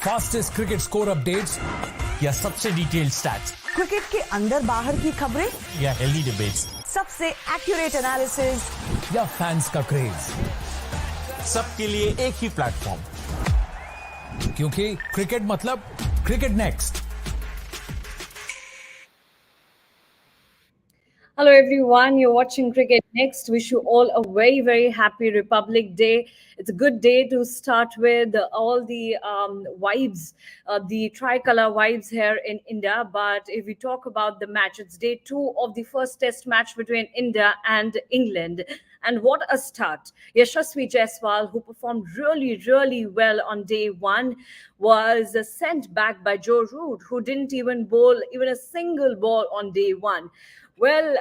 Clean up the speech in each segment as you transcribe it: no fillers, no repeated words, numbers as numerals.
Fastest cricket score updates या सबसे detailed stats, cricket के अंदर बाहर की खबरें या हेल्दी डिबेट्स, सबसे एक्यूरेट एनालिसिस या फैंस का क्रेज, सबके लिए एक ही प्लेटफॉर्म, क्योंकि क्रिकेट मतलब cricket next. Hello everyone, you're watching Cricket Next. Wish you all a very, very happy Republic Day. It's a good day to start with all the vibes, the tricolour vibes here in India. But if we talk about the match, it's day 2 of the first test match between India and England. And what a start. Yashasvi Jaiswal, who performed really, really well on day 1, was sent back by Joe Root, who didn't even bowl even a single ball on day 1. Well,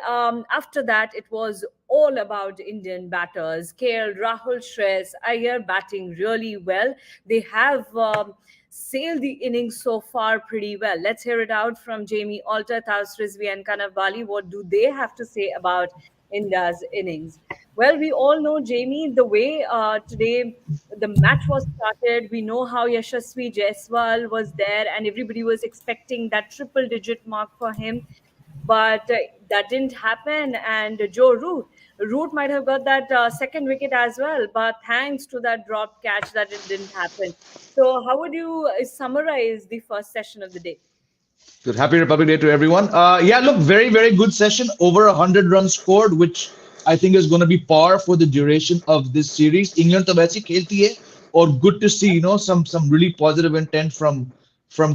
after that, it was all about Indian batters. KL, Rahul, Shreyas Iyer batting really well. They have sailed the innings so far pretty well. Let's hear it out from Jamie Alter, Taus Rizvi and Kanav Bali. What do they have to say about India's innings? Well, we all know, Jamie, the way today the match was started. We know how Yashasvi Jaiswal was there and everybody was expecting that triple-digit mark for him. But that didn't happen, and Joe Root might have got that second wicket as well, but thanks to that dropped catch, that it didn't happen. So how would you summarize the first session of the day? Good. Happy Republic Day to everyone. Yeah, look, very, very good session. Over 100 runs scored, which I think is going to be par for the duration of this series. England to वैसे खेलती है, or good to see, some really positive intent from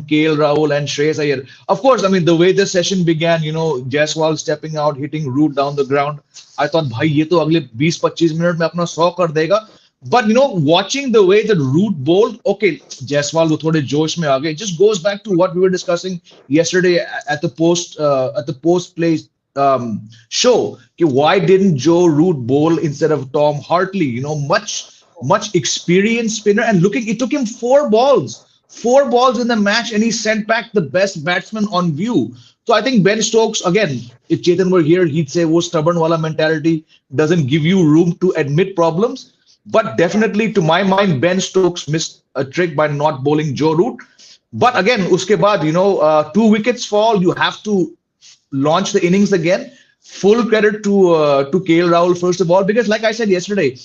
KL Rahul and Shreyas Iyer. Of course, I mean, the way the session began, Jaiswal stepping out, hitting Root down the ground. I thought, bhai, ye to agle 20-25 minutes mein apna 100 kar dega. But, watching the way that Root bowled, okay, Jaiswal wo thode josh mein aa gaye. It just goes back to what we were discussing yesterday at the post-play show. Why didn't Joe Root bowl instead of Tom Hartley? Much experienced spinner. And it took him 4 balls in the match, and he sent back the best batsman on view. So I think Ben Stokes, again, if Chetan were here, he'd say, wo stubborn wala mentality doesn't give you room to admit problems. But definitely, to my mind, Ben Stokes missed a trick by not bowling Joe Root. But again, uske baad, 2 wickets fall, you have to launch the innings again. Full credit to KL Rahul, first of all, because like I said yesterday,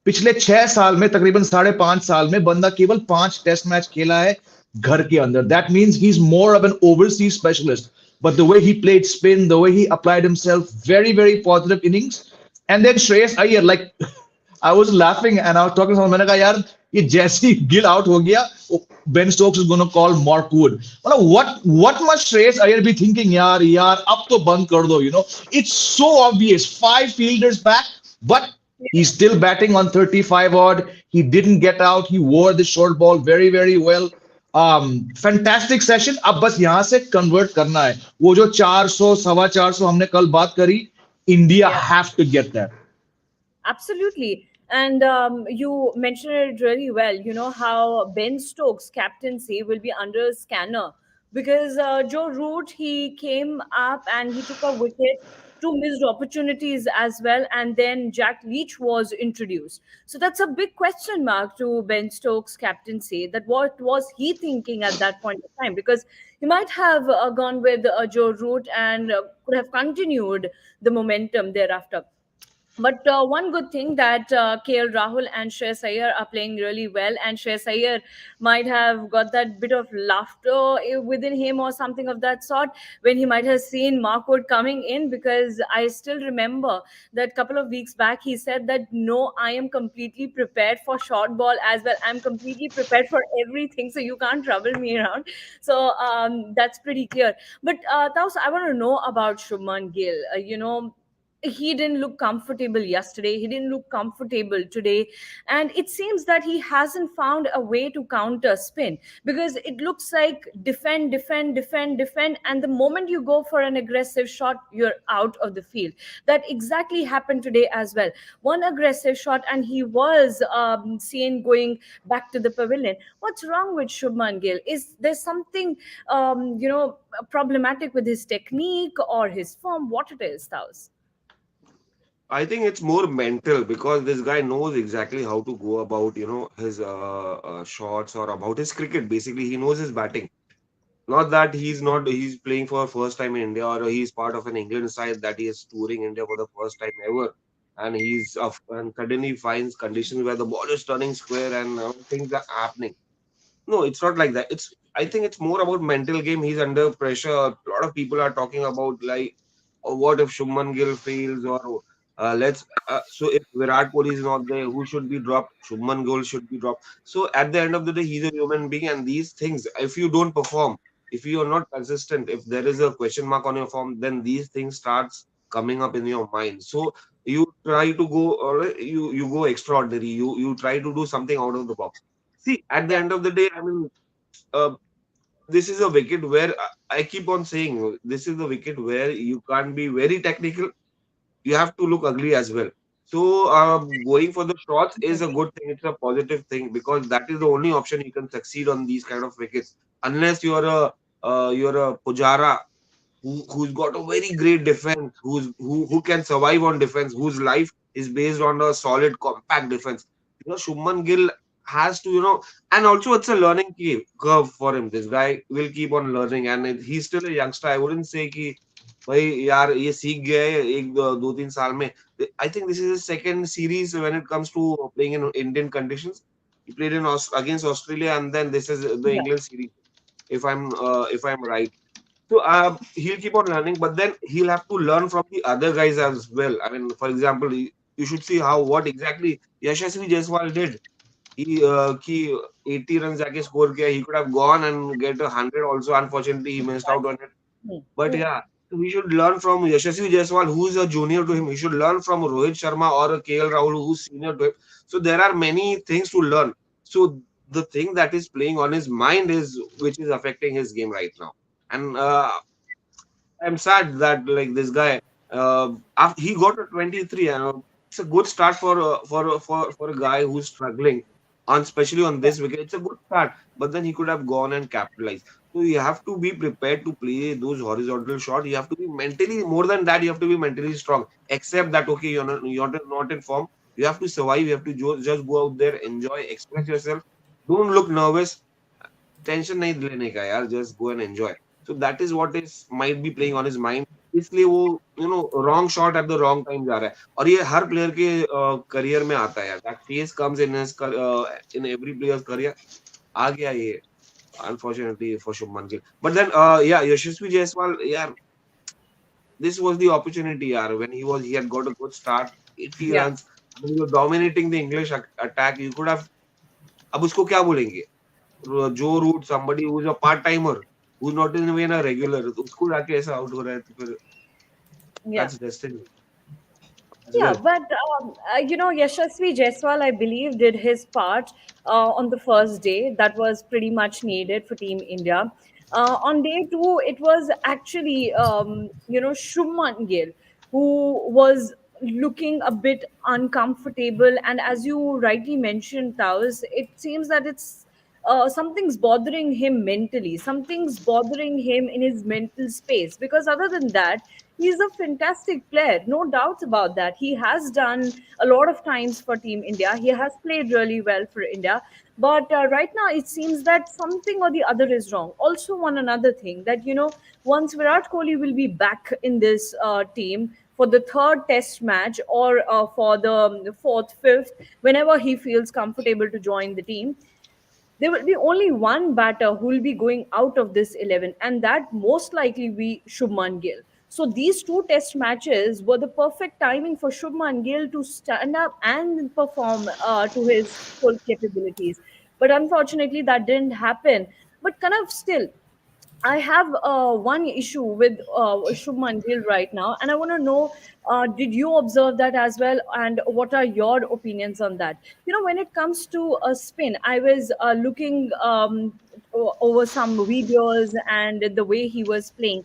पिछले 6 साल में तकरीबन 5.5 साल में बंदा केवल 5 test match खेला है घर के अंदर. That means he's more of an overseas specialist. But the way he played spin, the way he applied himself, very, very positive innings. And then Shreyas Iyer, like I was laughing and I was talking to someone, मैंने कहा यार ये जैसे Gill out हो गया, Ben Stokes is going to call Mark Wood. What must Shreyas Iyer be thinking? यार अब तो बंद कर दो, It's so obvious. 5 fielders back, but he's still batting on 35 odd. He didn't get out. He wore the short ball very, very well. Fantastic session. अब बस यहाँ से convert करना है. वो जो 400, 450 हमने कल बात करी, India have to get that. Absolutely. And you mentioned it really well, how Ben Stokes' captaincy will be under a scanner because Joe Root, he came up and he took a wicket, 2 missed opportunities as well, and then Jack Leach was introduced. So that's a big question mark to Ben Stokes' captaincy, that what was he thinking at that point of time, because he might have gone with Joe Root and could have continued the momentum thereafter. But one good thing that KL Rahul and Shreyas Iyer are playing really well, and Shreyas Iyer might have got that bit of laughter within him or something of that sort when he might have seen Mark Wood coming in, because I still remember that a couple of weeks back he said that no, I am completely prepared for short ball as well. I'm completely prepared for everything, so you can't trouble me around. So that's pretty clear. But Taus, I want to know about Shubman Gill. He didn't look comfortable yesterday. He didn't look comfortable today. And it seems that he hasn't found a way to counter spin, because it looks like defend, defend, defend, defend. And the moment you go for an aggressive shot, you're out of the field. That exactly happened today as well. One aggressive shot and he was seen going back to the pavilion. What's wrong with Shubman Gill? Is there something, problematic with his technique or his form? What it is, Taus? I think it's more mental because this guy knows exactly how to go about, his shots or about his cricket. Basically, he knows his batting. Not that he's playing for first time in India or he's part of an England side that he is touring India for the first time ever. And and suddenly finds conditions where the ball is turning square and things are happening. No, it's not like that. I think it's more about mental game. He's under pressure. A lot of people are talking about like, what if Shubman Gill fails, or so if Virat Kohli is not there, who should be dropped? Shubman Gill should be dropped. So at the end of the day, he's a human being, and these things, if you don't perform, if you are not consistent, if there is a question mark on your form, then these things starts coming up in your mind. So you try to go, or you go extraordinary. You try to do something out of the box. See, at the Yeah. end of the day, I mean, uh, this is a wicket where I keep on saying this is the wicket where you can't be very technical. You have to look ugly as well. So going for the shots is a good thing. It's a positive thing because that is the only option you can succeed on these kind of wickets. Unless you're a Pujara who's got a very great defense, who can survive on defense, whose life is based on a solid, compact defense. Shubman Gill has to, and also it's a learning curve for him. This guy will keep on learning, and he's still a youngster. I wouldn't say कि भाई यार ये सीख गया है एक दो तीन साल में. I think this is his second series when it comes to playing in Indian conditions. He played against Australia, and then this is the Yeah. England series. If I'm right, so he'll keep on learning, but then he'll have to learn from the other guys as well. I mean, for example, you should see what exactly Yashasvi Jaiswal did. He 80 runs जाके score किया. He could have gone and get 100 also. Unfortunately, he missed out on it. Hmm. But yeah, so we should learn from Yashasvi Jaiswal, who's a junior to him. We should learn from Rohit Sharma or KL Rahul, who's senior to him. So there are many things to learn. So the thing that is playing on his mind is which is affecting his game right now. And I'm sad that like this guy, he got a 23, and it's a good start for a guy who's struggling, on especially on this wicket. It's a good start, but then he could have gone and capitalized. So you have to be prepared to play those horizontal shots. You have to be mentally more than that. You have to be mentally strong. Except that, okay, you're not in form. You have to survive. You have to just go out there, enjoy, express yourself. Don't look nervous. Tension नहीं लेने का यार, just go and enjoy. So that is what is might be playing on his mind. इसलिए वो wrong shot at the wrong time जा रहा है, और ये हर प्लेयर के करियर में आता है यार. That phase comes in every player's career. आ गया ये, unfortunately for Shubman Gill. But then yeah, Yashasvi Jaiswal, yeah, this was the opportunity yaar, when he had got a good start, 80 Yeah. runs. I mean, you're dominating the English attack. You could have, अब उसको क्या बोलेंगे? Joe Root, somebody who's a part timer, who's not even a regular, उसको जाके ऐसा out हो रहा है, तो फिर Yeah. that's destiny as Yeah, well. but Yashasvi Jaiswal, I believe, did his part on the first day. That was pretty much needed for Team India. On day two, it was actually, Shubman Gill who was looking a bit uncomfortable. And as you rightly mentioned, Taos, it seems that it's something's bothering him mentally, something's bothering him in his mental space. Because other than that, he's a fantastic player, no doubts about that. He has done a lot of times for Team India, he has played really well for India. But right now, it seems that something or the other is wrong. Also, one another thing that, once Virat Kohli will be back in this team for the third test match, or for the fourth, fifth, whenever he feels comfortable to join the team, there will be only one batter who will be going out of this 11, and that most likely be Shubman Gill. So these two test matches were the perfect timing for Shubman Gill to stand up and perform to his full capabilities. But unfortunately, that didn't happen. But kind of still, I have one issue with Shubman Gill right now, and I want to know, did you observe that as well, and what are your opinions on that? When it comes to a spin, I was looking over some videos and the way he was playing.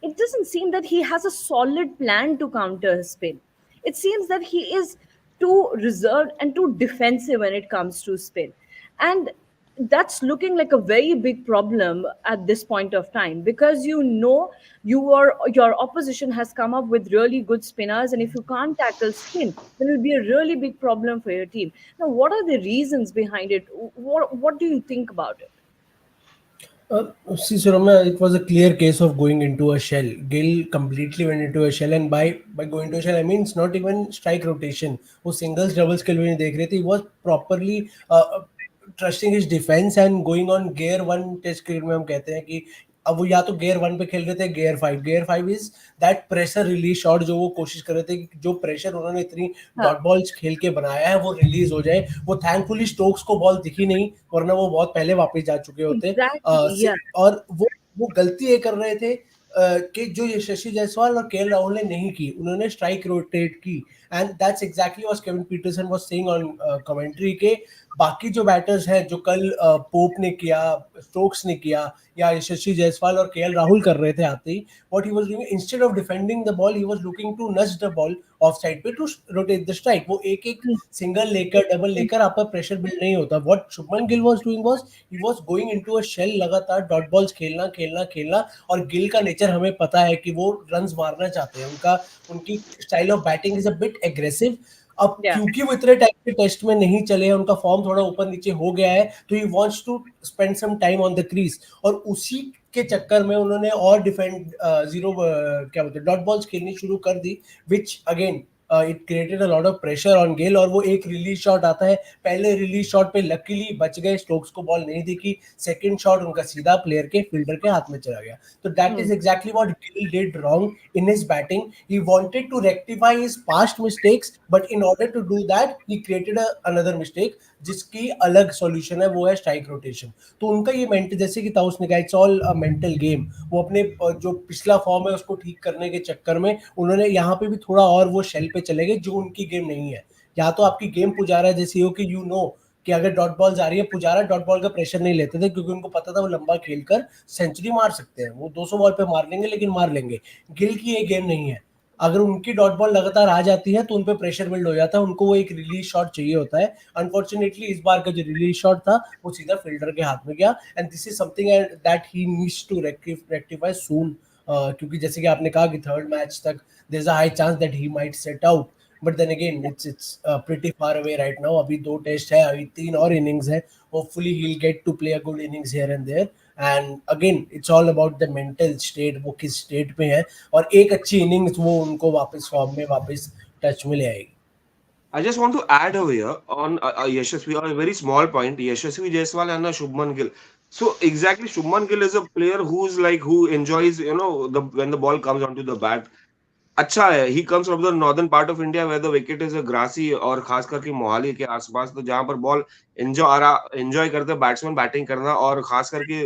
It doesn't seem that he has a solid plan to counter his spin. It seems that he is too reserved and too defensive when it comes to spin. And that's looking like a very big problem at this point of time, because your opposition has come up with really good spinners, and if you can't tackle spin, then it'll be a really big problem for your team. Now, what are the reasons behind it? What do you think about it? See, Surama, it was a clear case of going into a shell. Gill completely went into a shell, and by going to a shell, I mean it's not even strike rotation. वो singles doubles के लिए नहीं देख रहे थे. He was properly trusting his defense and going on gear one. Test cricket में हम कहते हैं कि अब वो या तो gear one पे खेल रहे थे, gear 5 is that pressure release shot जो वो कोशिश कर रहे थे कि जो pressure उन्होंने इतनी हाँ, डॉट बॉल्स खेल के बनाया है वो रिलीज हो जाए. वो थैंकफुली स्टोक्स को बॉल दिखी नहीं, वरना वो बहुत पहले वापस जा चुके होते. exactly, yeah. और वो गलती ये कर रहे थे कि जो यशस्वी जायसवाल और केएल राहुल ने नहीं की, उन्होंने स्ट्राइक रोटेट की. And that's exactly what Kevin Pietersen was saying on commentary के बाकी जो बैटर्स हैं जो कल पोप ने किया, स्टोक्स ने किया, या यशस्वी जायसवाल और केएल राहुल कर रहे थे आते ही, what he was doing instead of defending the ball he was looking to nudge the ball off side पे टू रोटेट द स्ट्राइक. वो एक एक सिंगल लेकर डबल लेकर आपका प्रेशर बिल्ड नहीं होता. What Shubman Gill was doing was he was going into a shell, लगातार डॉट बॉल्स खेलना खेलना खेलना. और गिल का नेचर हमें पता है कि वो रन्स मारना चाहते हैं. उनकी style of batting is a bit aggressive. अब Yeah. क्योंकि वो इतने टाइम के टेस्ट में नहीं चले हैं, उनका फॉर्म थोड़ा ऊपर नीचे हो गया है, तो he wants to spend some time on the crease. और उसी के चक्कर में उन्होंने और डिफेंड जीरो क्या बोलते हैं डॉट बॉल्स खेलनी शुरू कर दी, which again it created a lot of pressure on Gill. और वो एक रिलीज शॉट आता है, पहले रिलीज शॉट पे लकीली बच गए, स्टोक्स को बॉल नहीं दिखी. सेकंड शॉट उनका सीधा प्लेयर के फील्डर के हाथ में चला गया. तो that is exactly what Gill did wrong in his batting. He wanted to rectify his past mistakes, but in order to do that he created another mistake, जिसकी अलग सॉल्यूशन है, वो है स्ट्राइक रोटेशन. तो उनका ये मेंटल, जैसे कि ताउस ने कहा, it's all a mental game. वो अपने जो पिछला फॉर्म है उसको ठीक करने के चक्कर में उन्होंने यहाँ पे भी थोड़ा और वो शेल पे चले गए, जो उनकी गेम नहीं है. या तो आपकी गेम पुजारा जैसी हो कि कि अगर डॉट बॉल्स आ रही है, पुजारा डॉट बॉल का प्रेशर नहीं लेते थे क्योंकि उनको पता था वो लंबा खेलकर सेंचुरी मार सकते हैं. वो 200 बॉल पे मार लेंगे, लेकिन मार लेंगे. गिल की ये गेम नहीं है. अगर उनकी डॉट बॉल लगातार आ जाती है तो उन पे प्रेशर बिल्ड हो जाता है, उनको वो एक रिलीज शॉट चाहिए होता है. अनफॉर्चुनेटली इस बार का जो रिलीज शॉट था वो सीधा फील्डर के हाथ में गया. And this is something that he needs to rectify soon. क्योंकि जैसे कि आपने कहा कि थर्ड मैच तक there is a high chance that he might set out. But then again it's pretty far away right now. अभी 2 test है, अभी 3 और इनिंग्स है. Hopefully he will get to play a good innings here and there. And again it's all about the mental state, वो किस state में है. और एक अच्छी इनिंग्स वो उनको वापस फॉर्म में वापस टच में ले आएगी. I just want to add over here on Yashasvi, on a very small point, Yashasvi Jaiswal and Shubman Gill. So exactly, Shubman Gill is a player who's like who enjoys, the when the ball comes onto the bat. अच्छा है, he comes from the northern part of India where the wicket is a grassy, और खास करके मोहाली के आसपास, तो जहाँ पर बॉल एंजॉय करते हैं बैट्समैन बैटिंग करना. और खास करके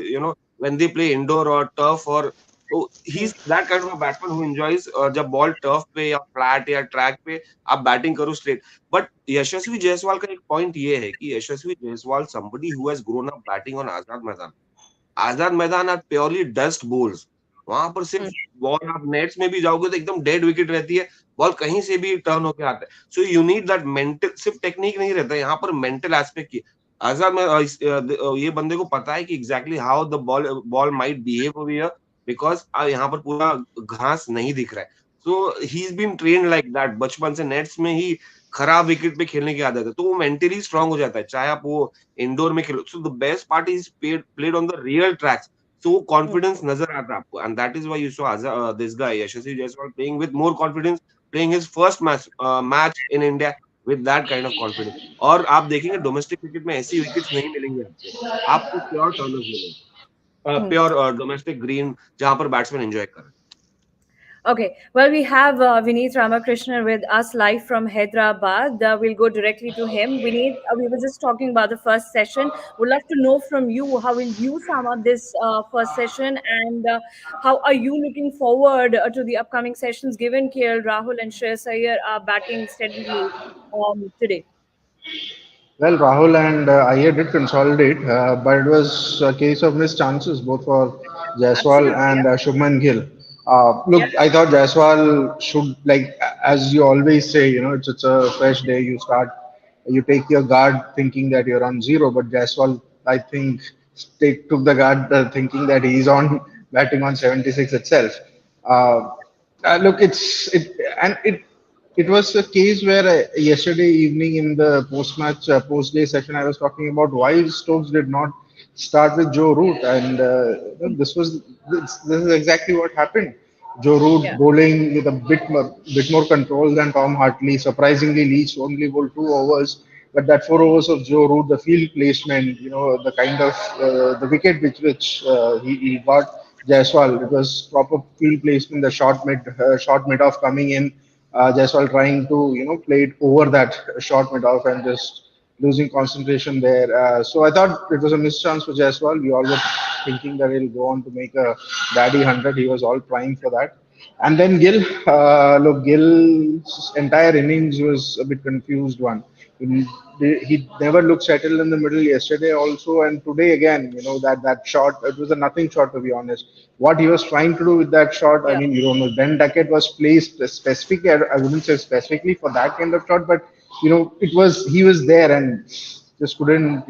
when they play indoor or turf, और तो he's that kind of a batsman who enjoys जब बॉल टर्फ पे या फ्लैट या ट्रैक पे आप बैटिंग करो स्ट्रेट. बट यशस्वी जायसवाल का एक पॉइंट ये है कि यशस्वी Jaiswal somebody who has grown up batting on Azad Maidan are purely dust balls. वहां पर सिर्फ बॉल, आप नेट्स में भी जाओगे तो एकदम डेड विकेट रहती है, बॉल कहीं से भी टर्न होके आता है. So you need that mental, सिर्फ टेक्निक नहीं रहता है यहाँ पर, मेंटल एस्पेक्ट की. आजाद में ये बंदे को पता है कि exactly how the ball might behave over here, because यहाँ पर पूरा घास नहीं दिख रहा है. So he is been trained like that. बचपन से नेट्स में ही खराब विकेट पे खेलने की आदत है, तो वो मेंटली स्ट्रांग हो जाता है, चाहे आप वो इंडोर में खेलो. So the best part is played on the real tracks. So confidence नजर आता है आपको, and that is why you saw this guy Yashasvi Jaiswal playing with more confidence, playing his first match in India with that kind of confidence. और आप देखेंगे domestic cricket में ऐसी wickets नहीं मिलेंगे आपको प्योर टर्नर्स मिलेंगे, प्योर डोमेस्टिक ग्रीन, जहां पर बैट्समैन एंजॉय करें. Okay, well, we have Vineet Ramakrishnan with us live from Hyderabad. We'll go directly to him. Vineet, we were just talking about the first session. Would love to know from you, how will you sum up this first session, and how are you looking forward to the upcoming sessions, given KL Rahul and Shreyas Iyer are batting steadily today? Well, Rahul and Iyer did consolidate, but it was a case of missed chances both for Jaiswal Absolutely, and yeah. Shubman Gill. Look, Yeah. I thought Jaiswal should, like, as you always say, it's a fresh day. You take your guard thinking that you're on zero, but Jaiswal I think took the guard, thinking that he's on batting on 76 itself. Uh, Look, it was a case where yesterday evening in the post-match post-day session, I was talking about why Stokes did not start with Joe Root, and this is exactly what happened. Joe Yeah. Root bowling with a bit more control than Tom Hartley. Surprisingly, Leach only bowled 2 overs, but that 4 overs of Joe Root, the field placement, the kind of the wicket which he got Jaiswal, it was proper field placement, the short mid off coming in. Jaiswal trying to play it over that short mid off and just losing concentration there. So I thought it was a missed chance for Jaiswal. We all were thinking that he'll go on to make a daddy 100. He was all trying for that. And then Gill, look, Gill's entire innings was a bit confused one. He, he never looked settled in the middle yesterday also, and today again. That shot, it was a nothing shot to be honest. What he was trying to do with that shot, I Yeah. mean, you don't know. Ben Duckett was placed specifically. I wouldn't say specifically for that kind of shot, but he was there and just couldn't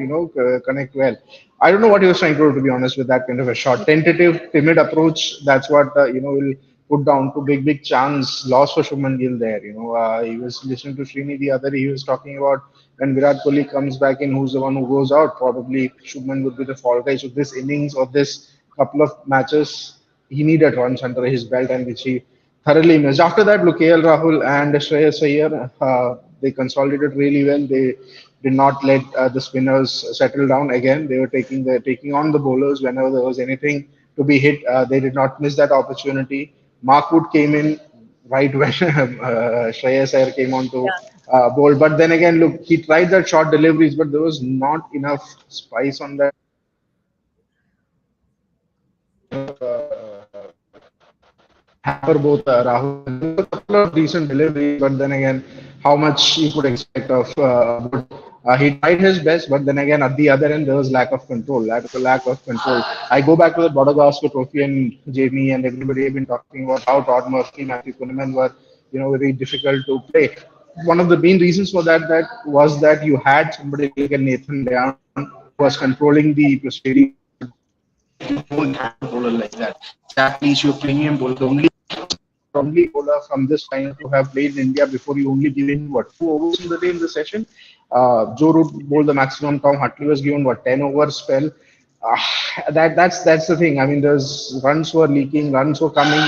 connect well. I don't know what he was trying to do, to be honest, with that kind of a shot. Tentative, timid approach. That's what will put down to big chance loss for Shubman Gill there. He was listening to Srini the other day. He was talking about when Virat Kohli comes back in, who's the one who goes out. Probably Shubman would be the fall guy. So this innings or this couple of matches, he needed runs under his belt, and which he thoroughly missed. After that, look, KL Rahul and Shreyas Iyer, they consolidated really well. They did not let the spinners settle down again. They were taking on the bowlers whenever there was anything to be hit. They did not miss that opportunity. Mark Wood came in right when Shreyas Iyer came on to bowl. But then again, look, he tried that short deliveries, but there was not enough spice on that. Hamper both Rahul and a couple of decent deliveries, but then again, how much you could expect of Wood. He tried his best, but then again, at the other end, there was lack of control. Lack of control. I go back to the Border Gavaskar Trophy, and Jamie and everybody have been talking about how Todd Murphy, Matthew Kuhneman were, very difficult to play. One of the main reasons for that was that you had somebody like Nathan Leon who was controlling the proceedings. You don't have a bowler like that. Jack Leach, your premium bowler, the only bowler from this time to have played in India before you only giving 2 overs in the day in the session. Joe Root bowled the maximum. Tom Hartley was given 10 overs spell. That's the thing. I mean, there's runs were leaking, runs were coming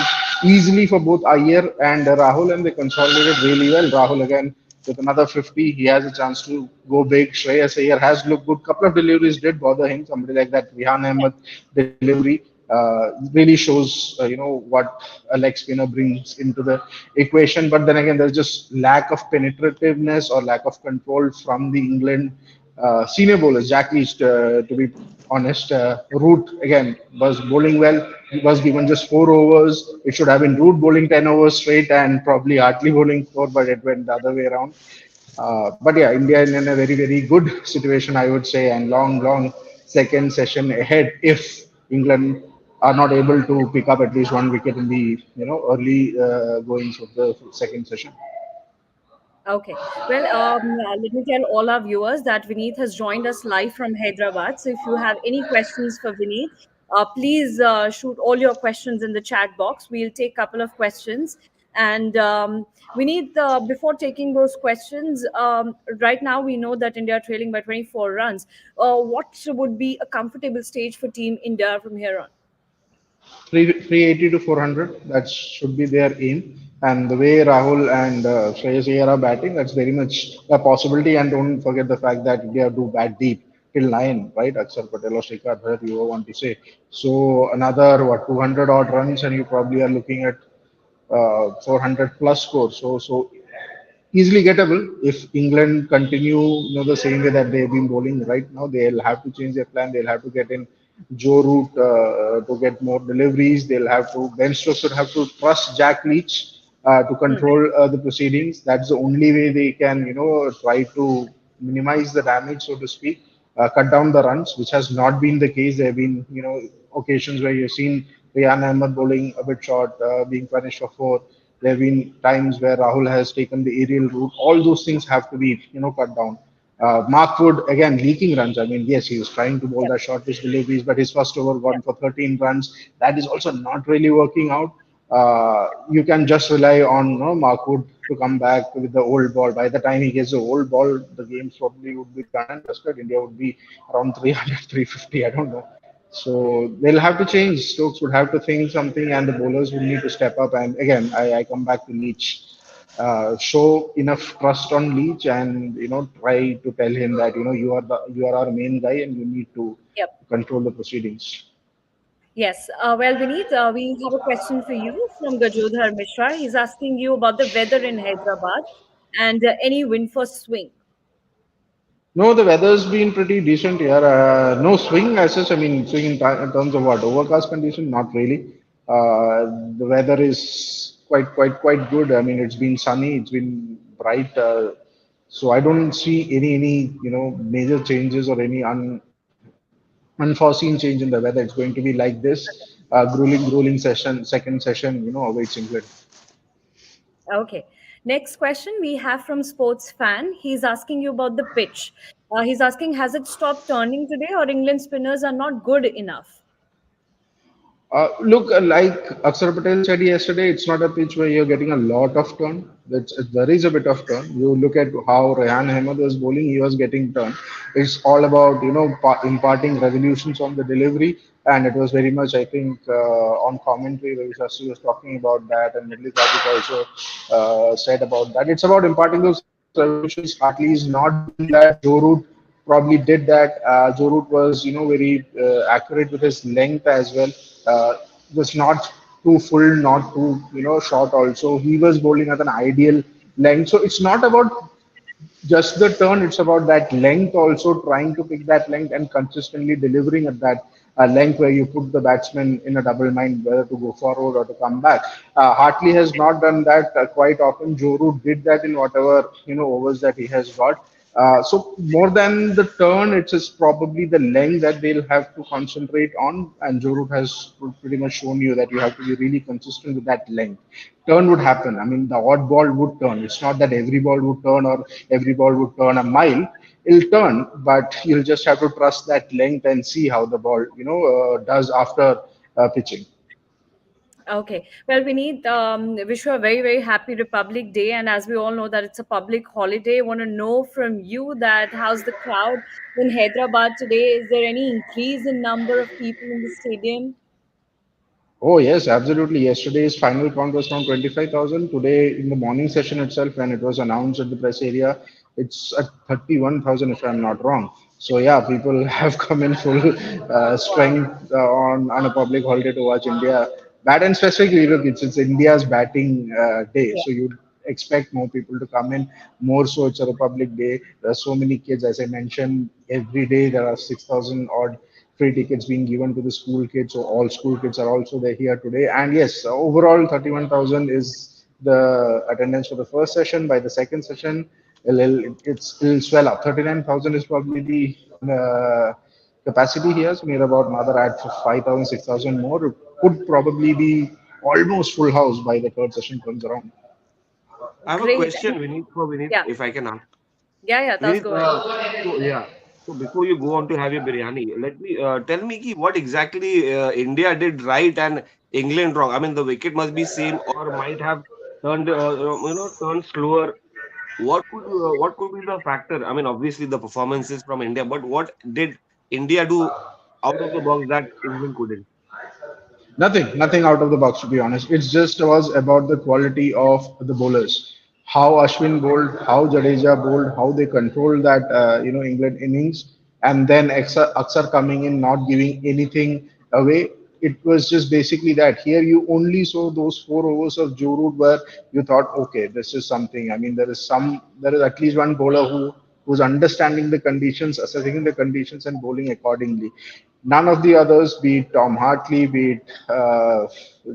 easily for both Iyer and Rahul, and they consolidated really well. Rahul again with another 50, he has a chance to go big. Shreyas Iyer has looked good. Couple of deliveries did bother him. Somebody like that Rihan Ahmed delivery really shows what a leg spinner brings into the equation. But then again, there's just lack of penetrativeness or lack of control from the England senior bowlers. Jack Leach, to be honest, Root again was bowling well. He was given just 4 overs. It should have been Root bowling 10 overs straight and probably Hartley bowling 4, but it went the other way around. But yeah, India is in a very very good situation, I would say, and long second session ahead if England are not able to pick up at least one wicket in the early goings of the second session. Okay. Well, let me tell all our viewers that Vineet has joined us live from Hyderabad. So if you have any questions for Vineet, please shoot all your questions in the chat box. We'll take a couple of questions. And Vineet, before taking those questions, right now we know that India are trailing by 24 runs. What would be a comfortable stage for Team India from here on? 380 to 400, that should be their aim. And the way Rahul and Shreyas Iyer are batting, that's very much a possibility. And don't forget the fact that India do bat deep till 9, right? Akshar Patel or Shrikar Bharat, you want to say. So another 200 odd runs, and you probably are looking at 400 plus score. So easily gettable if England continue the same way that they've been bowling right now. They'll have to change their plan. They'll have to get in Joe Root to get more deliveries. They'll have to Ben Stokes should have to trust Jack Leach to control the proceedings. That's the only way they can try to minimize the damage, so to speak. Cut down the runs, which has not been the case. There have been occasions where you've seen Rihan Ahmed bowling a bit short, being punished for 4. There have been times where Rahul has taken the aerial route. All those things have to be cut down. Mark Wood again leaking runs. I mean, yes, he was trying to bowl Yep. the short pitch deliveries, but his first over Yep. gone for 13 runs. That is also not really working out. You can just rely on Mark Wood to come back with the old ball. By the time he gets the old ball, the games probably would be done and dusted. India would be around 300, 350. I don't know. So they'll have to change. Stokes would have to think something, and the bowlers would need to step up. And again, I come back to Leach. Show enough trust on Leach, and try to tell him that you are our main guy, and you need to Yep. control the proceedings. Yes. Well, Vineet, we have a question for you from Gajodhar Mishra. He's asking you about the weather in Hyderabad and any wind for swing. No, the weather's been pretty decent here. No swing as such. I mean, swing in terms of what? Overcast condition? Not really. The weather is quite good. I mean, it's been sunny. It's been bright. So I don't see any major changes or any unforeseen change in the weather. It's going to be like this. Grueling session, second session. Awaits England. Okay. Next question we have from Sports Fan. He's asking you about the pitch. He's asking, has it stopped turning today, or England spinners are not good enough? Look, like Akshar Patel said yesterday, it's not a pitch where you're getting a lot of turn. There is a bit of turn. You look at how Rehan Ahmed was bowling, he was getting turn. It's all about, imparting revolutions on the delivery. And it was very much, I think, on commentary, Yashasvi was talking about that, and Midley Karthik also said about that. It's about imparting those revolutions. Hartley is not doing that. Joe Root probably did that. Joe Root was, very accurate with his length as well. Was not too full, not too short. Also, he was bowling at an ideal length. So it's not about just the turn, it's about that length, also trying to pick that length and consistently delivering at that length where you put the batsman in a double mind whether to go forward or to come back. Hartley has not done that quite often. Joe Root did that in whatever overs that he has got. So more than the turn, it's just probably the length that they'll have to concentrate on. And Joe Root has pretty much shown you that you have to be really consistent with that length. Turn would happen. I mean, the odd ball would turn. It's not that every ball would turn or every ball would turn a mile. It'll turn, but you'll just have to trust that length and see how the ball, does after pitching. Okay. Well, we need wish you a very, very happy Republic Day. And as we all know that it's a public holiday, want to know from you that how's the crowd in Hyderabad today? Is there any increase in number of people in the stadium? Oh, yes, absolutely. Yesterday's final count was around 25,000. Today, in the morning session itself, when it was announced at the press area, it's at 31,000, if I'm not wrong. So, yeah, people have come in full strength on a public holiday to watch India bat. And specifically, look, it's India's batting day. Yeah. So, you'd expect more people to come in. More so, it's a Republic Day. There are so many kids, as I mentioned, every day there are 6,000 odd free tickets being given to the school kids. So all school kids are also there here today. And yes, overall 31,000 is the attendance for the first session. By the second session, it'll swell up. 39,000 is probably the capacity here. So near about another add 5,000, 6,000 more. It could probably be almost full house by the third session comes around. I have a Great. question, Vinit, for Vinit, Yeah. if I can ask. Yeah, that's Vinit, go ahead. so yeah. So before you go on to have your biryani, let me tell me ki what exactly India did right and England wrong. I mean, the wicket must be same or might have turned, turned slower. What could be the factor? I mean, obviously the performances from India, but what did India do out of the box that England couldn't? Nothing out of the box, to be honest. It's just was about the quality of the bowlers. How Ashwin bowled, how Jadeja bowled, how they controlled that, England innings, and then Aksar coming in, not giving anything away. It was just basically that. Here you only saw those 4 overs of Joe Root where you thought, okay, this is something. I mean, there is at least one bowler who's understanding the conditions, assessing the conditions, and bowling accordingly. None of the others, be it Tom Hartley, be it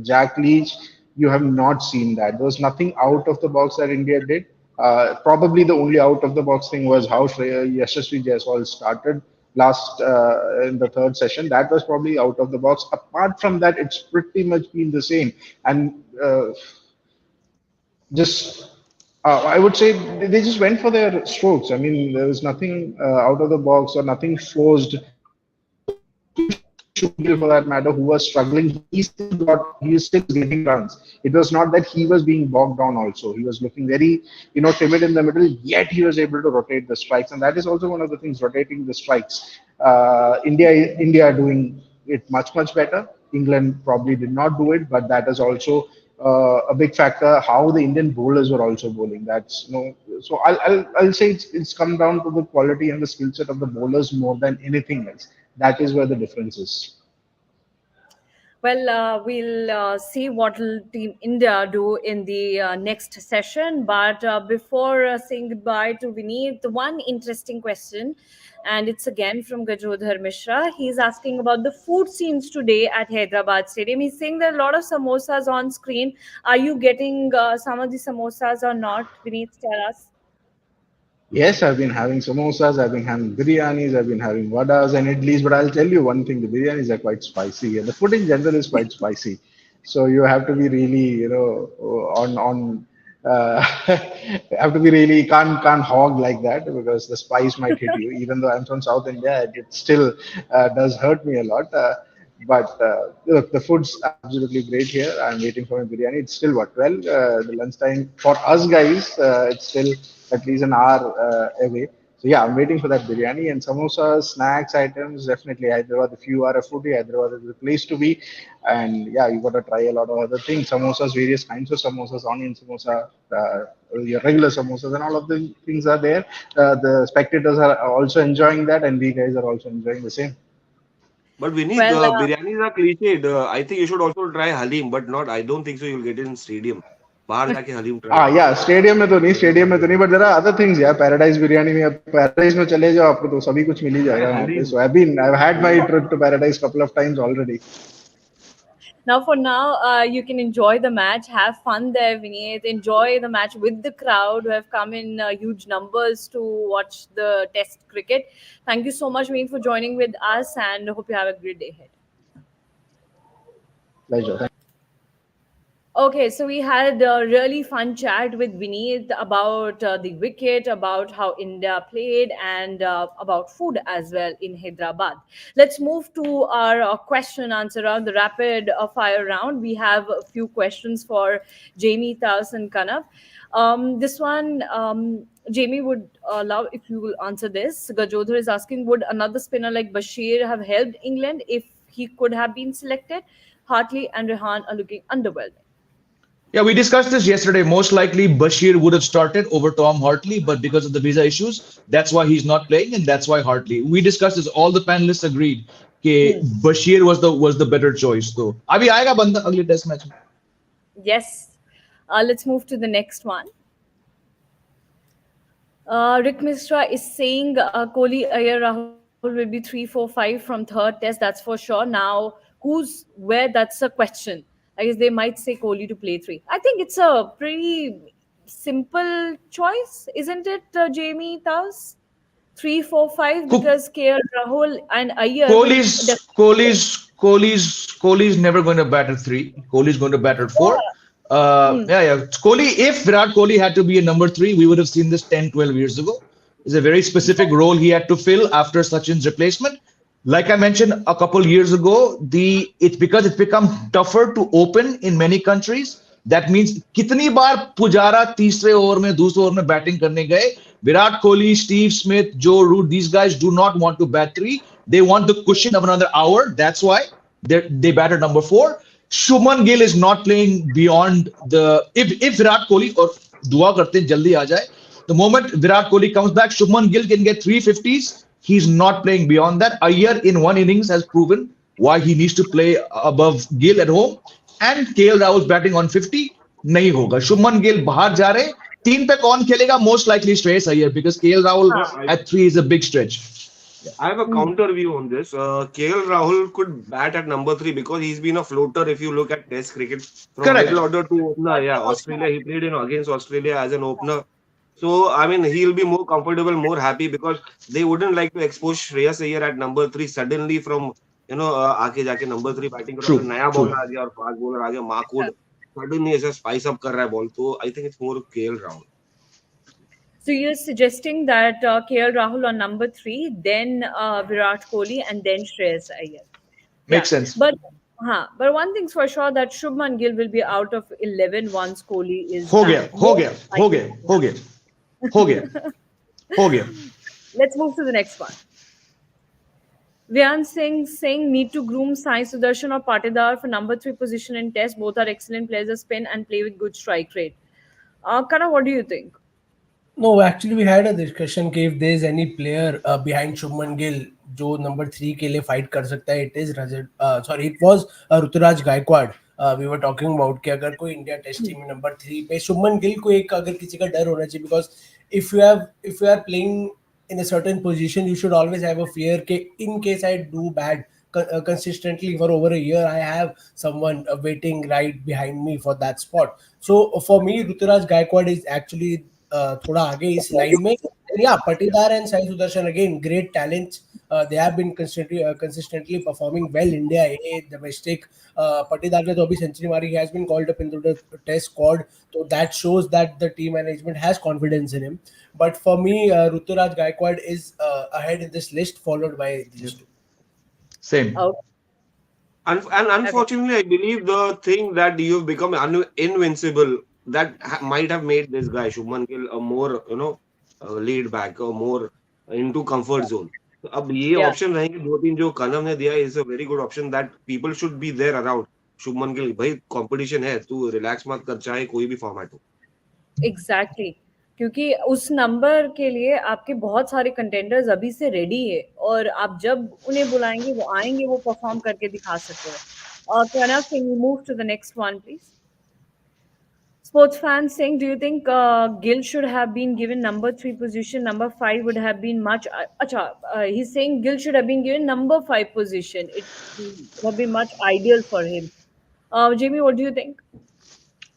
Jack Leach, you have not seen that. There was nothing out of the box that India did. Probably the only out of the box thing was how Yashasvi Jaiswal started last in the third session. That was probably out of the box. Apart from that, it's pretty much been the same. And just I would say they just went for their strokes. I mean, there was nothing out of the box or nothing forced. Shubman Gill, for that matter, who was struggling, he still was getting runs. It was not that he was being bogged down. Also, he was looking very, timid in the middle. Yet he was able to rotate the strikes, and that is also one of the things, rotating the strikes. India are doing it much better. England probably did not do it, but that is also a big factor. How the Indian bowlers were also bowling. That's So I'll say it's come down to the quality and the skill set of the bowlers more than anything else. That is where the difference is. Well, we'll see what will Team India do in the next session. But before saying goodbye to Vineet, the one interesting question, and it's again from Gajodhar Mishra. He's asking about the food scenes today at Hyderabad Stadium. He's saying there are a lot of samosas on screen. Are you getting some of the samosas or not? Vineet, tell us. Yes, I've been having samosas, I've been having biryanis, I've been having vadas and idlis, but I'll tell you one thing, the biryanis are quite spicy and the food in general is quite spicy. So you have to be really, on have to be really can't hog like that because the spice might hit you. Even though I'm from South India, it still does hurt me a lot. But look, the food's absolutely great here. I'm waiting for my biryani. It's still what 12. The lunchtime for us guys. It's still at least an hour away. So yeah, I'm waiting for that biryani and samosas, snacks items. Definitely Hyderabad. If you are a foodie, Hyderabad is the place to be. And yeah, you got to try a lot of other things. Samosas, various kinds of samosas, onion samosa, your regular samosas, and all of the things are there. The spectators are also enjoying that, and we guys are also enjoying the same. But we need Well, biryanis are cliched. I think you should also try halim, but not. I don't think so. You'll get it in stadium. बाहर जाके haleem try Yeah, stadium में तो नहीं, but there are other things. Yeah, paradise biryani में, paradise में चले जाओ, आपको तो सभी कुछ मिल ही जाएगा वहाँ पे. So I've had my trip to paradise couple of times already. now, for now, you can enjoy the match, have fun there, Vineet. Enjoy the match with the crowd who have come in huge numbers to watch the Test cricket. Thank you so much, Vineet, for joining with us, and hope you have a great day ahead. Pleasure. Okay, so we had a really fun chat with Vineet about the wicket, about how India played, and about food as well in Hyderabad. Let's move to our question and answer round, the rapid fire round. We have a few questions for Jamie, Taus, and Kanav. This one, Jamie would love if you will answer this. Gajodhar is asking, would another spinner like Bashir have helped England if he could have been selected? Hartley and Rehan are looking underwhelming. Yeah, we discussed this yesterday. Most likely, Bashir would have started over Tom Hartley, but because of the visa issues, that's why he's not playing, and that's why Hartley. We discussed this. All the panelists agreed that Bashir was the better choice. Though, abhi aayega banda agle test match. Yes. Let's move to the next one. Rick Mishra is saying Kohli, Iyer, Rahul will be 3, 4, 5 from third test. That's for sure. Now, who's where? That's a question. I guess they might say Kohli to play 3. I think it's a pretty simple choice, isn't it, Jamie Taus? 3, 4, 5 because KL Rahul and Iyer. Kohli's never going to bat at 3. Kohli's going to bat at 4. Kohli, if Virat Kohli had to be a number 3, we would have seen this 10, 12 years ago. It's a very specific role he had to fill after Sachin's replacement. Like I mentioned a couple years ago, it's because it's become tougher to open in many countries. That means kitni baar Pujara तीसरे over में दूसरे over में batting करने गए. Virat Kohli, Steve Smith, Joe Root, these guys do not want to bat 3. They want the cushion of another hour. That's why they bat at number 4. Shubman Gill is not playing beyond the if Virat Kohli or दुआ करते हैं जल्दी आ जाए. The moment Virat Kohli comes back, Shubman Gill can get 350s. He's not playing beyond that. Iyer in one innings has proven why he needs to play above Gill at home. And KL Rahul's batting on 50 nahi hoga. Shubman Gill bahar ja rahe. 3 pe kaun khelega? Most likely Shreyas Iyer because KL Rahul at 3 is a big stretch. I have a counter view on this. KL Rahul could bat at number 3 because he's been a floater. If you look at Test cricket from middle order to opener, Australia, he played against Australia as an opener. So, I mean, he'll be more comfortable, more happy because they wouldn't like to expose Shreyas Iyer at number 3 suddenly from, आके जाके number 3 batting करो, नया bowler आ गया और fast bowler आ गया, Mark would suddenly ऐसा spice up कर रहा है ball. So, I think it's more KL Rahul. So you're suggesting that KL Rahul on number 3, then Virat Kohli, and then Shreyas Iyer. Yeah, Makes sense. but one thing's for sure that Shubman Gill will be out of 11 once Kohli is हो back. गया हो गया हो गया हो गया हो गया हो गया. Let's move to the next one. Vyan Singh saying need to groom Sai Sudarshan or Patidar for number 3 position in Test. Both are excellent players of spin and play with good strike rate. Kana, what do you think? No, actually, we had a discussion कि if there is any player behind Shubman Gill जो number 3 के लिए fight कर सकता है, it was Ruturaj Gaikwad. We were talking about कि अगर कोई India Test team में number 3 पे Shubman Gill को एक अगर किसी का डर होना चाहिए, because if you are playing in a certain position, you should always have a fear कि in case I do bad consistently for over a year, I have someone waiting right behind me for that spot. So for me, Ruturaj Gaikwad is actually थोड़ा आगे इस line में. Yeah, Patidar and Sai Sudarshan, again, great talents. They have been consistently performing well. India A domestic. Patidar ने तो अभी century मारी. He has been called up into the test squad. So that shows that the team management has confidence in him. But for me, Ruturaj Gaikwad is ahead in this list, followed by these two. Same. Oh, And unfortunately, I believe the thing that you've become invincible that might have made this guy Shubman Gill a more laid back or more into comfort zone. तो अब ये Yeah. Option रहेंगे 2-3 जो कनम ने दिया is a very good option that people should be there around Shubman Gill. भाई competition है, तू रिलैक्स मत कर, चाहे कोई भी फॉर्मेट हो. एग्जैक्टली क्योंकि उस नंबर के लिए आपके बहुत सारे कंटेंडर्स अभी से रेडी है और आप जब उन्हें बुलाएंगे वो आएंगे, वो परफॉर्म करके दिखा सकते हो. Pranav, can you move to the next one, please? Sports fans saying, do you think Gill should have been given number 3 position? Number 5 would have been much. He's saying Gill should have been given number 5 position. It would have been much ideal for him. Jamie, what do you think?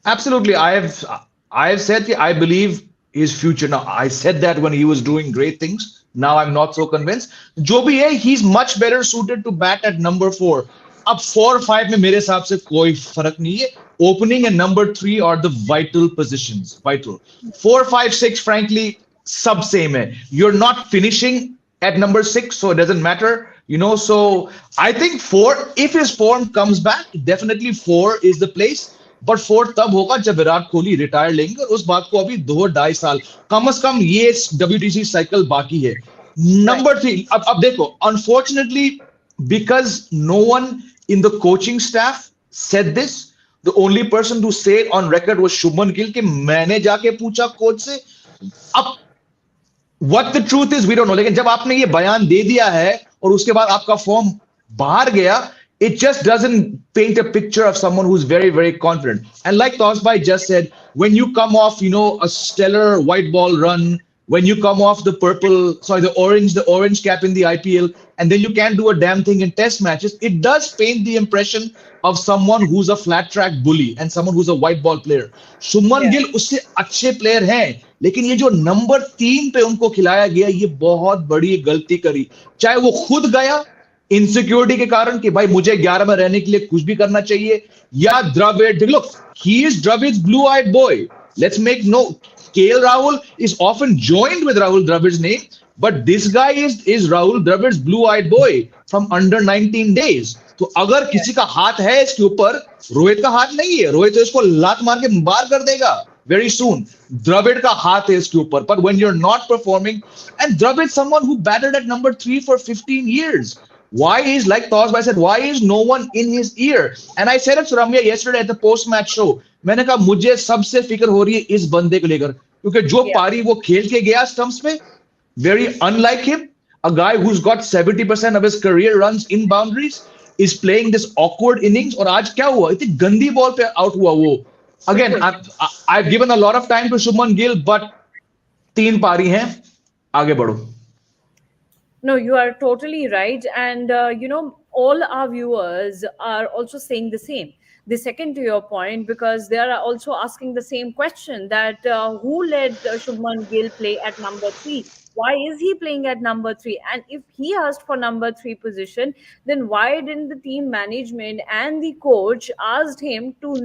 Absolutely. I have said that I believe his future. Now, I said that when he was doing great things. Now I'm not so convinced. Jo bhi hai, he's much better suited to bat at number 4. अब 4 और 5 में मेरे हिसाब से कोई फर्क नहीं है. Opening and number 3 are the vital positions. Vital. 4, 5, 6, frankly, sub same hai. You're not finishing at number 6, so it doesn't matter. So I think 4, if his form comes back, definitely 4 is the place. But 4 तब होगा जब Virat Kohli retire लेंगे, और उस बात को अभी 2-2.5 साल कम से कम ये WTC साइकिल बाकी है. नंबर 3, अब देखो, unfortunately, because no one in the coaching staff said this, the only person to say it on record was Shubman Gill कि मैंने जाके पूछा कोच से. अब what the truth is we don't know, लेकिन जब आपने ये बयान दे दिया है और उसके बाद आपका फॉर्म बाहर गया, it just doesn't paint a picture of someone who's very, very confident. And like Tosbai just said, when you come off, a stellar white ball run, when you come off the orange cap in the IPL, and then you can't do a damn thing in test matches, it does paint the impression of someone who's a flat track bully and someone who's a white ball player. Shubman Gill उससे अच्छे player हैं, लेकिन ये जो number 3 पे उनको खिलाया गया, ये बहुत बड़ी गलती करी. चाहे वो खुद गया इनसिक्योरिटी के कारण कि भाई मुझे 11 में रहने के लिए कुछ भी करना चाहिए, या Dravid. Look, he is Dravid's blue-eyed boy. Let's make no. KL Rahul is often joined with Rahul Dravid's name, but this guy is Rahul Dravid's blue-eyed boy from under 19 days. तो अगर किसी का हाथ है इसके ऊपर, रोहित का हाथ नहीं है. रोहित तो इसको लात मार के बाहर कर देगा very soon. Dravid का हाथ है इसके ऊपर. But when you're not performing, and Dravid, someone who batted at number 3 for 15 years. Why is, like Tosbai said, why is no one in his ear? And I said it to Ramya yesterday at the post-match show. मैंने कहा मुझे सबसे फिक्र हो रही है इस बंदे को लेकर, क्योंकि जो पारी वो खेल के गया स्टंप्स पे, very unlike him, a guy who's got 70% of his career runs in boundaries is playing this awkward innings. और आज क्या हुआ, इतनी गंदी बॉल पे आउट हुआ वो. Again, I've given a lot of time to Shubman Gill, but 3 पारी हैं, आगे बढ़ो. No, you are totally right. And, all our viewers are also saying the same. They second to your point because they are also asking the same question that who let Shubman Gill play at number 3? Why is he playing at number 3? And if he asked for number 3 position, then why didn't the team management and the coach asked him to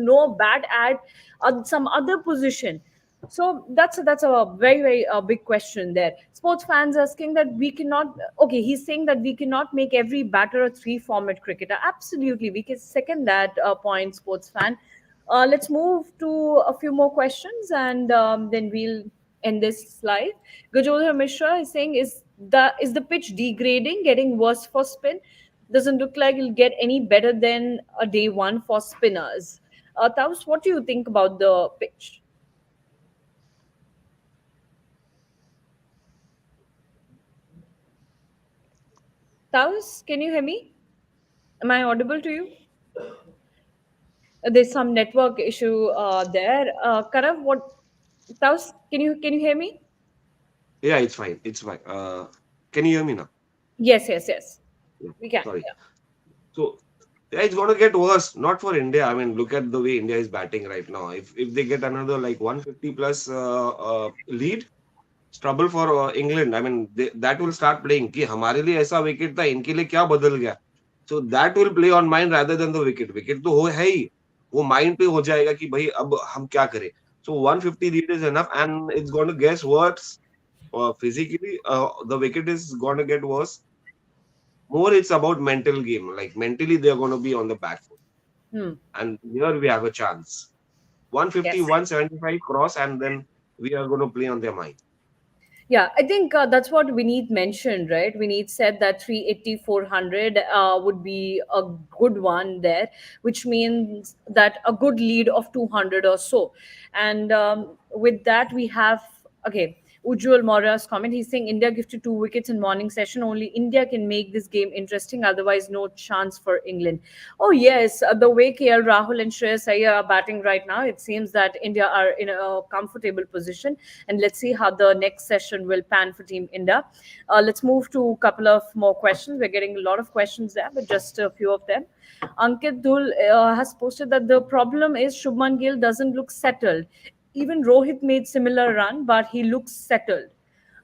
bat at some other position? So that's a very big question there. Sports fans asking that we cannot. Okay, he's saying that we cannot make every batter a three-format cricketer. Absolutely, we can second that point, sports fan. Let's move to a few more questions, and then we'll end this live. Gajodhar Mishra is saying, is the pitch degrading, getting worse for spin? Doesn't look like it'll get any better than a day one for spinners. Taus, what do you think about the pitch? Taus, can you hear me? Am I audible to you? There's some network issue there. Karav, what? Taus, can you hear me? Yeah, it's fine. It's fine. Can you hear me now? Yes. Yeah. We can. Sorry. Yeah. So yeah, it's going to get worse. Not for India. I mean, look at the way India is batting right now. If they get another like 150 plus lead, it's trouble for England. I mean, that will start playing. कि हमारे लिए ऐसा wicket था, इनके लिए क्या बदल गया? So that will play on mind rather than the wicket. Wicket तो हो है ही. वो mind पे हो जाएगा कि भाई अब हम क्या करें? So 150 lead is enough, and it's going to get worse. Physically, the wicket is going to get worse. More, it's about mental game. Like mentally, they're going to be on the back foot, and here we have a chance. 150, Yes. 175 cross, and then we are going to play on their mind. Yeah, I think that's what Vineet mentioned, right? Vineet said that 380, 400 would be a good one there, which means that a good lead of 200 or so. And with that, we have, okay, Ujjwal Maurya's comment. He's saying India gifted 2 wickets in morning session. Only India can make this game interesting. Otherwise, no chance for England. Oh, yes. The way KL Rahul and Shreyas Iyer are batting right now, it seems that India are in a comfortable position. And let's see how the next session will pan for Team India. Let's move to a couple of more questions. We're getting a lot of questions there, but just a few of them. Ankit Dhul has posted that the problem is Shubman Gill doesn't look settled. Even Rohit made similar run, but he looks settled.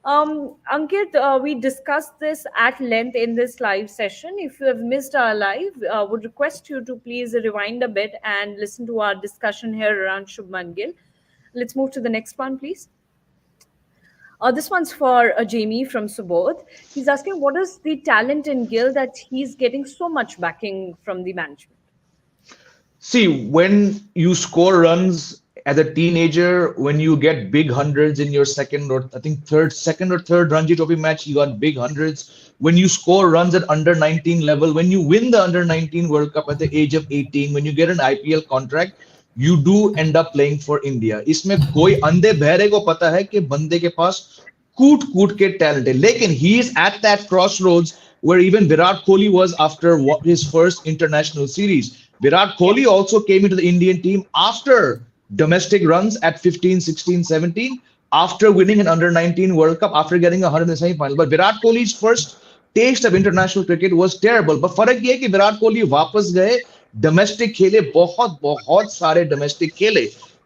Ankit, we discussed this at length in this live session. If you have missed our live, would request you to please rewind a bit and listen to our discussion here around Shubman Gill. Let's move to the next one, please. This one's for Jamie from Subodh. He's asking, what is the talent in Gill that he's getting so much backing from the management? See, when you score runs as a teenager, when you get big hundreds in your second or third Ranji Trophy match, you got big hundreds. When you score runs at under 19 level, when you win the under 19 World Cup at the age of 18, when you get an IPL contract, you do end up playing for India. इसमें कोई अंधे बहरे को पता है कि बंदे के पास कूट कूट के टैलेंट है, लेकिन he is at that crossroads where even Virat Kohli was after his first international series. Virat Kohli also came into the Indian team after domestic runs at 15, 16, 17, after winning an under-19 World Cup, after getting 100 in the semi-final. But Virat Kohli's first taste of international cricket was terrible. But फर्क ये है कि विराट कोहली वापस गए, domestic खेले, बहुत बहुत सारे डोमेस्टिक खेले.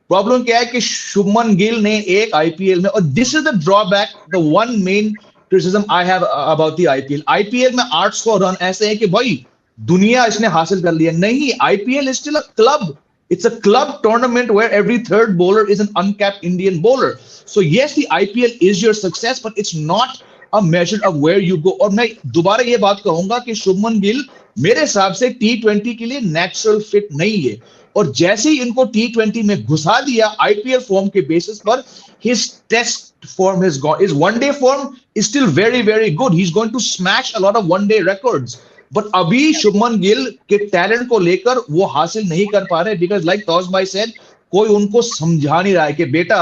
प्रॉब्लम क्या है कि शुभमन गिल ने एक आईपीएल में, और this is the drawback, the one main criticism I have about the IPL में 800 रन ऐसे हैं कि भाई दुनिया इसने हासिल कर लिया. नहीं, IPL is still a club. It's a club tournament where every third bowler is an uncapped Indian bowler. So yes, the IPL is your success, but it's not a measure of where you go. और मैं दोबारा ये बात कहूंगा कि शुभमन गिल मेरे हिसाब से T20 के लिए नेचुरल फिट नहीं है. और जैसे ही इनको T20 में घुसा दिया आईपीएल फॉर्म के बेसिस पर, his test form has gone. His one-day form is still very, very good. He's going to smash a lot of one-day records. But अभी शुभमन गिल के टैलेंट को लेकर वो हासिल नहीं कर पा रहे, बिकॉज लाइक तौस भाई सेड, कोई उनको समझा नहीं रहा है कि बेटा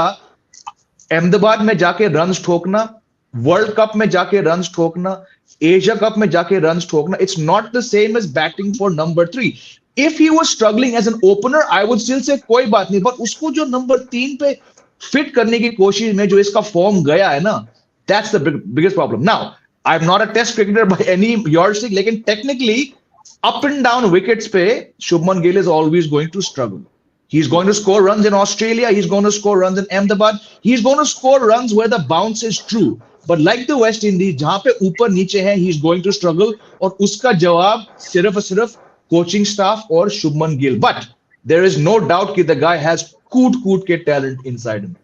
अहमदाबाद में जाके रन्स ठोकना, वर्ल्ड कप में जाके रन्स ठोकना, एशिया कप में जाके रन्स ठोकना, it's not the same as batting for number 3. If he was struggling as an opener, I would still say कोई बात नहीं, बट उसको जो नंबर 3 पे फिट करने की कोशिश में जो इसका फॉर्म गया है ना, that's the biggest problem. Now I'm not a test cricketer by any yardstick, लेकिन technically up and down wickets पे Shubman Gill is always going to struggle. He's going to score runs in Australia. He's going to score runs in Ahmedabad. He's going to score runs where the bounce is true. But like the West Indies, जहाँ पे ऊपर नीचे है, he's going to struggle. और उसका जवाब सिर्फ और सिर्फ coaching staff और Shubman Gill. But there is no doubt कि the guy has कूट के talent inside him.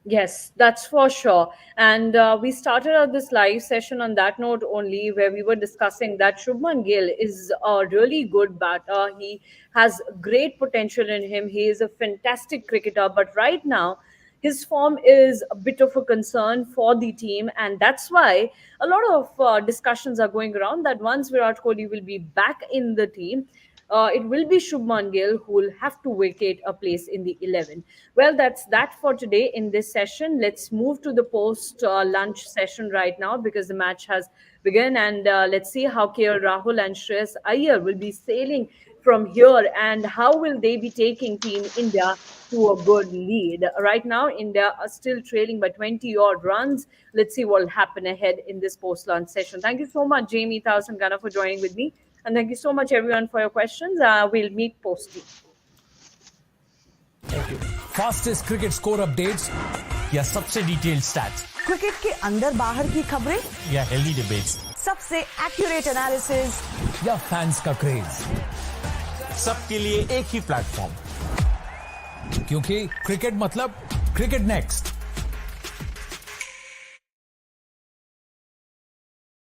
Yes, that's for sure. And we started out this live session on that note only, where we were discussing that Shubman Gill is a really good batter. He has great potential in him. He is a fantastic cricketer. But right now, his form is a bit of a concern for the team. And that's why a lot of discussions are going around that once Virat Kohli will be back in the team, it will be Shubman Gill who will have to vacate a place in the 11. Well, that's that for today in this session. Let's move to the post lunch session right now because the match has begun. And let's see how KL Rahul and Shreyas Iyer will be sailing from here and how will they be taking Team India to a good lead. Right now, India are still trailing by 20 odd runs. Let's see what will happen ahead in this post lunch session. Thank you so much, Jamie Thousand Gunner, for joining with me. And thank you so much, everyone, for your questions. We'll meet post. Fastest cricket score updates या सबसे detailed stats cricket के अंदर बाहर की खबरें या healthy debates सबसे accurate analysis या फैंस का क्रेज, सबके लिए एक ही प्लेटफॉर्म, क्योंकि क्रिकेट मतलब क्रिकेट नेक्स्ट।